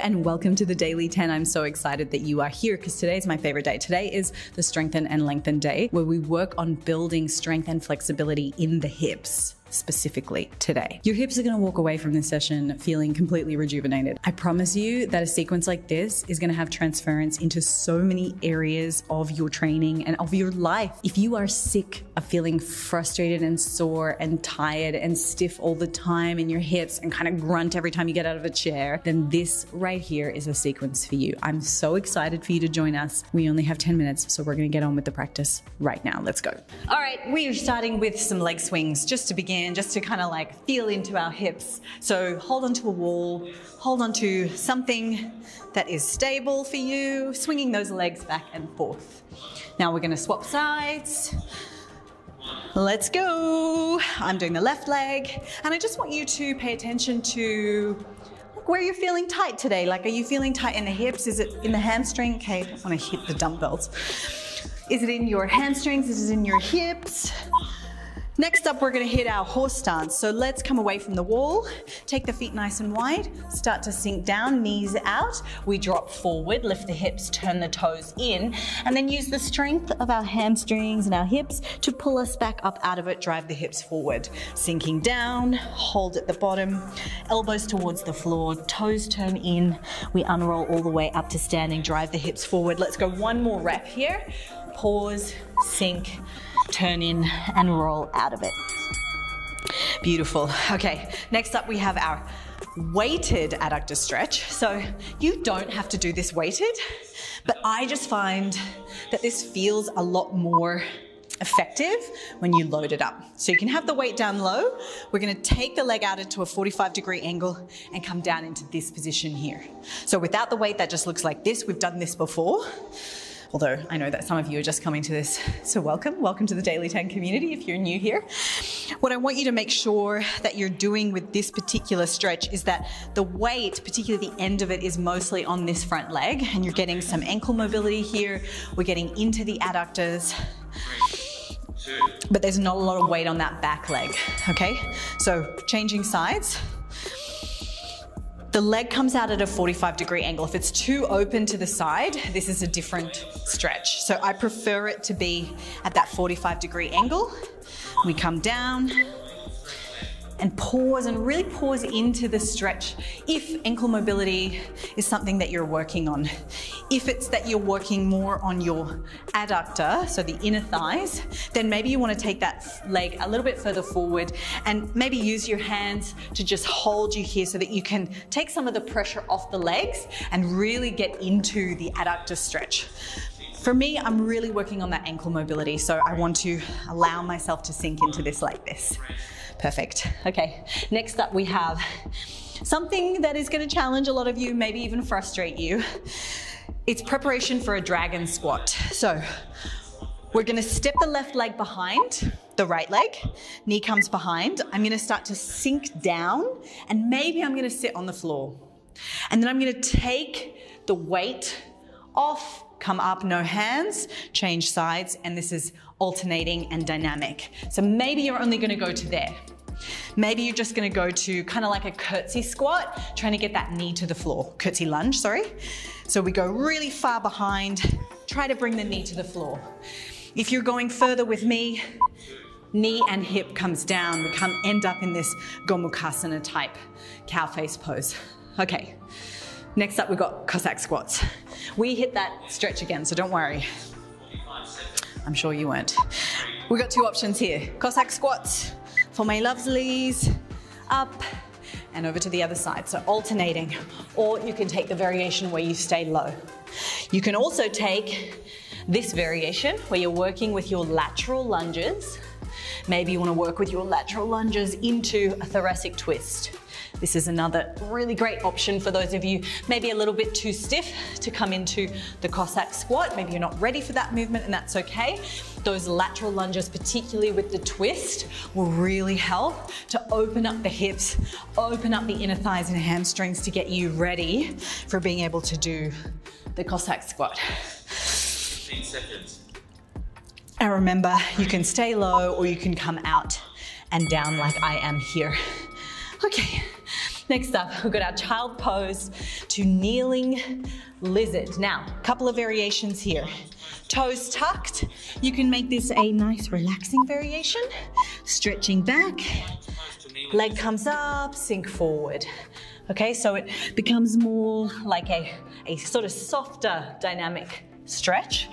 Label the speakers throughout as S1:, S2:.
S1: and welcome to the Daily 10. I'm so excited that you are here because today is my favorite day. Today is the Strengthen and Lengthen Day where we work on building strength and flexibility in the hips. Specifically today. Your hips are going to walk away from this session feeling completely rejuvenated. I promise you that a sequence like this is going to have transference into so many areas of your training and of your life. If you are sick of feeling frustrated and sore and tired and stiff all the time in your hips and kind of grunt every time you get out of a chair, then this right here is a sequence for you. I'm so excited for you to join us. We only have 10 minutes, so we're going to get on with the practice right now. Let's go. All right, we are starting with some leg swings just to begin. Just to kind of like feel into our hips. So hold onto a wall, hold onto something that is stable for you, swinging those legs back and forth. Now we're going to swap sides. Let's go. I'm doing the left leg, and I just want you to pay attention to where you're feeling tight today. Like, are you feeling tight in the hips? Is it in the hamstring? Okay, I don't want to hit the dumbbells. Is it in your hamstrings? Is it in your hips? Next up, we're going to hit our horse stance. So let's come away from the wall, take the feet nice and wide, start to sink down, knees out. We drop forward, lift the hips, turn the toes in, and then use the strength of our hamstrings and our hips to pull us back up out of it, drive the hips forward. Sinking down, hold at the bottom, elbows towards the floor, toes turn in. We unroll all the way up to standing, drive the hips forward. Let's go one more rep here. Pause, sink, turn in and roll out of it. Beautiful. Okay, next up we have our weighted adductor stretch. So you don't have to do this weighted, but I just find that this feels a lot more effective when you load it up. So you can have the weight down low. We're going to take the leg out into a 45-degree angle and come down into this position here. So without the weight, that just looks like this. We've done this before. Although I know that some of you are just coming to this, so welcome to the Daily 10 community if you're new here. What I want you to make sure that you're doing with this particular stretch is that the weight, particularly the end of it, is mostly on this front leg, and you're getting some ankle mobility here. We're getting into the adductors, but there's not a lot of weight on that back leg, okay? So changing sides. The leg comes out at a 45-degree angle. If it's too open to the side, this is a different stretch. So I prefer it to be at that 45-degree angle. We come down and pause, and really pause into the stretch if ankle mobility is something that you're working on. If it's that you're working more on your adductor, so the inner thighs, then maybe you want to take that leg a little bit further forward and maybe use your hands to just hold you here so that you can take some of the pressure off the legs and really get into the adductor stretch. For me, I'm really working on that ankle mobility, so I want to allow myself to sink into this like this. Perfect. Okay, next up we have something that is going to challenge a lot of you, maybe even frustrate you. It's preparation for a dragon squat. So we're going to step the left leg behind the right leg, knee comes behind. I'm going to start to sink down, and maybe I'm going to sit on the floor. And then I'm going to take the weight off, come up, no hands, change sides, and this is alternating and dynamic. So maybe you're only going to go to there. Maybe you're just going to go to kind of like a curtsy squat, trying to get that knee to the floor. Curtsy lunge, sorry. So we go really far behind, try to bring the knee to the floor. If you're going further with me, knee and hip comes down. We end up in this Gomukhasana type cow face pose. Okay. Next up, we've got Cossack squats. We hit that stretch again, so don't worry. I'm sure you weren't. We've got two options here. Cossack squats for my lovelies, up and over to the other side. So alternating, or you can take the variation where you stay low. You can also take this variation where you're working with your lateral lunges. Maybe you want to work with your lateral lunges into a thoracic twist. This is another really great option for those of you maybe a little bit too stiff to come into the Cossack squat. Maybe you're not ready for that movement, and that's okay. Those lateral lunges, particularly with the twist, will really help to open up the hips, open up the inner thighs and hamstrings to get you ready for being able to do the Cossack squat.
S2: 15 seconds.
S1: And remember, you can stay low or you can come out and down like I am here. Okay, Next up, we've got our child pose to kneeling lizard. Now, a couple of variations here. Toes tucked. You can make this a nice relaxing variation. Stretching back, leg comes up, sink forward. Okay, so it becomes more like a sort of softer dynamic stretch.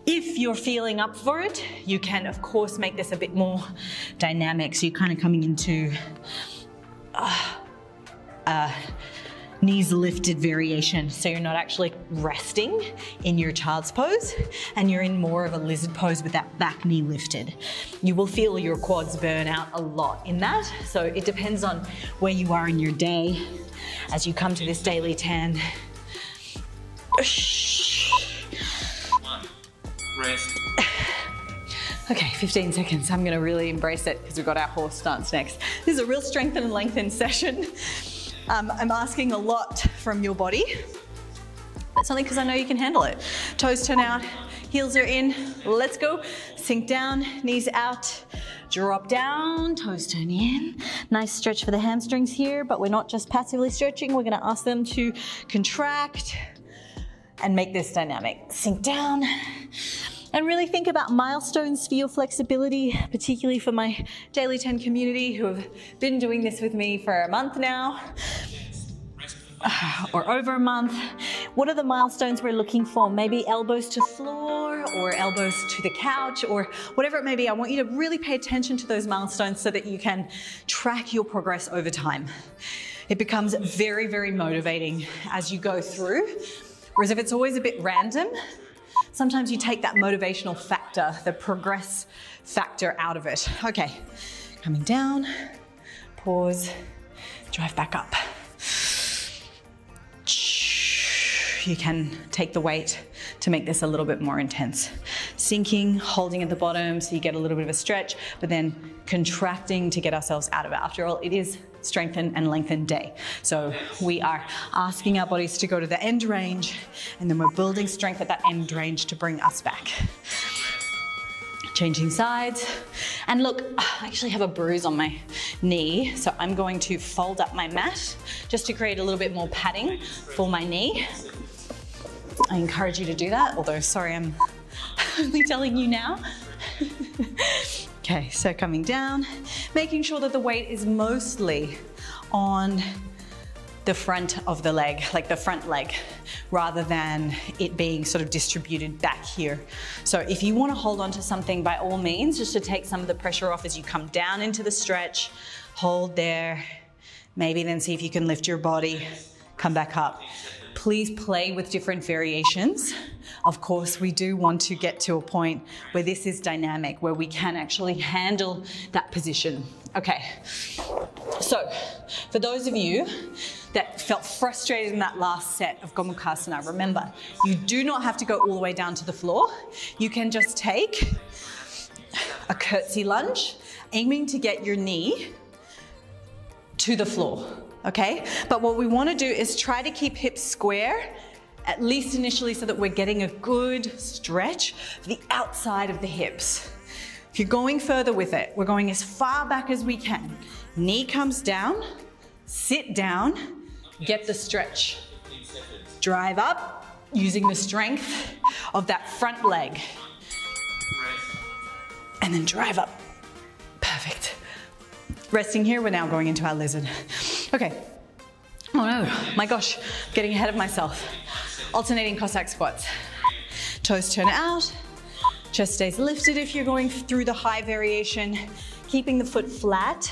S1: If you're feeling up for it, you can of course make this a bit more dynamic. So you're kind of coming into knees lifted variation. So you're not actually resting in your child's pose and you're in more of a lizard pose with that back knee lifted. You will feel your quads burn out a lot in that. So it depends on where you are in your day as you come to this daily 10.
S2: Rest.
S1: Okay, 15 seconds. I'm gonna really embrace it because we've got our horse stance next. This is a real strengthen and lengthen session. I'm asking a lot from your body. That's only because I know you can handle it. Toes turn out, heels are in, let's go. Sink down, knees out, drop down, toes turn in. Nice stretch for the hamstrings here, but we're not just passively stretching, we're gonna ask them to contract and make this dynamic. Sink down. And really think about milestones for your flexibility, particularly for my Daily 10 community who have been doing this with me for a month now, or over a month. What are the milestones we're looking for? Maybe elbows to floor or elbows to the couch or whatever it may be. I want you to really pay attention to those milestones so that you can track your progress over time. It becomes very, very motivating as you go through. Whereas if it's always a bit random, sometimes you take that motivational factor, the progress factor out of it. Okay, coming down, pause, drive back up. You can take the weight to make this a little bit more intense. Sinking, holding at the bottom so you get a little bit of a stretch, but then contracting to get ourselves out of it. After all, it is strengthen and lengthen day. So we are asking our bodies to go to the end range and then we're building strength at that end range to bring us back. Changing sides. And look, I actually have a bruise on my knee, so I'm going to fold up my mat just to create a little bit more padding for my knee. I encourage you to do that, although sorry, I'm only telling you now. Okay, so coming down, making sure that the weight is mostly on the front of the leg, like the front leg, rather than it being sort of distributed back here. So if you want to hold on to something, by all means, just to take some of the pressure off as you come down into the stretch, hold there, maybe then see if you can lift your body, come back up. Please play with different variations. Of course, we do want to get to a point where this is dynamic, where we can actually handle that position. Okay, so for those of you that felt frustrated in that last set of Gomukhasana, remember, you do not have to go all the way down to the floor. You can just take a curtsy lunge, aiming to get your knee to the floor. Okay, but what we want to do is try to keep hips square, at least initially, so that we're getting a good stretch for the outside of the hips. If you're going further with it, we're going as far back as we can. Knee comes down, sit down, get the stretch. Drive up, using the strength of that front leg. And then drive up. Perfect. Resting here, we're now going into our lizard. Okay. Oh no, my gosh, getting ahead of myself. Alternating Cossack squats. Toes turn out, chest stays lifted if you're going through the high variation, keeping the foot flat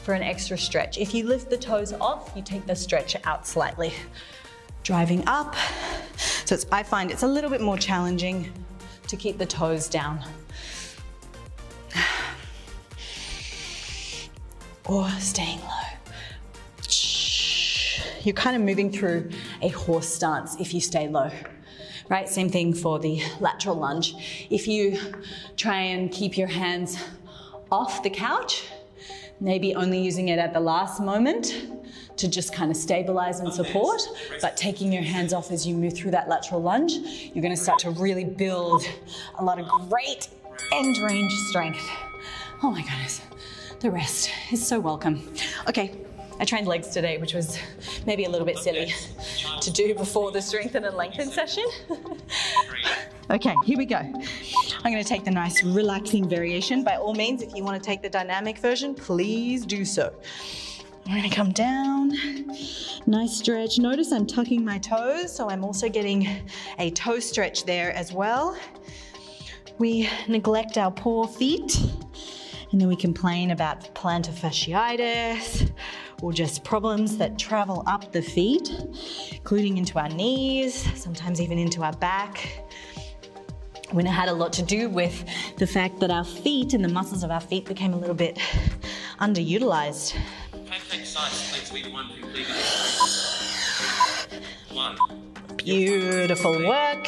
S1: for an extra stretch. If you lift the toes off, you take the stretch out slightly. Driving up. So I find it's a little bit more challenging to keep the toes down. Or staying low. You're kind of moving through a horse stance if you stay low, right? Same thing for the lateral lunge. If you try and keep your hands off the couch, maybe only using it at the last moment to just kind of stabilize and support, but taking your hands off as you move through that lateral lunge, you're going to start to really build a lot of great end range strength. Oh my goodness. The rest is so welcome. Okay, I trained legs today, which was maybe a little bit silly to do before the strengthen and lengthen session. Okay, here we go. I'm going to take the nice relaxing variation. By all means, if you want to take the dynamic version, please do so. I'm going to come down, nice stretch. Notice I'm tucking my toes, so I'm also getting a toe stretch there as well. We neglect our poor feet, and then we complain about plantar fasciitis or just problems that travel up the feet, including into our knees, sometimes even into our back. When it had a lot to do with the fact that our feet and the muscles of our feet became a little bit underutilized.
S2: Perfect size. Let's read 1, 2, 3. 1.
S1: Beautiful work.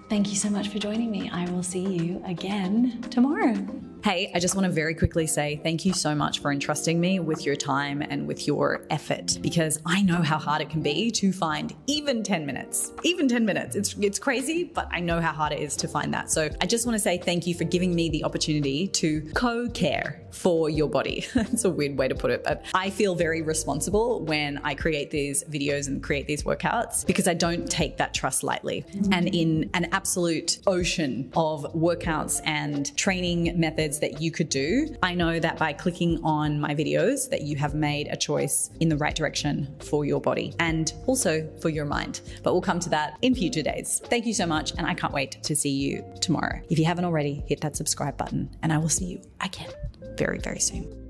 S1: Thank you so much for joining me. I will see you again tomorrow. Hey, I just want to very quickly say thank you so much for entrusting me with your time and with your effort, because I know how hard it can be to find even 10 minutes. Even 10 minutes. It's crazy, but I know how hard it is to find that. So I just want to say thank you for giving me the opportunity to co-care for your body. That's a weird way to put it, but I feel very responsible when I create these videos and create these workouts, because I don't take that trust lightly. And in an absolute ocean of workouts and training methods that you could do, I know that by clicking on my videos that you have made a choice in the right direction for your body and also for your mind. But we'll come to that in future days. Thank you so much, and I can't wait to see you tomorrow. If you haven't already, hit that subscribe button, and I will see you again very, very soon.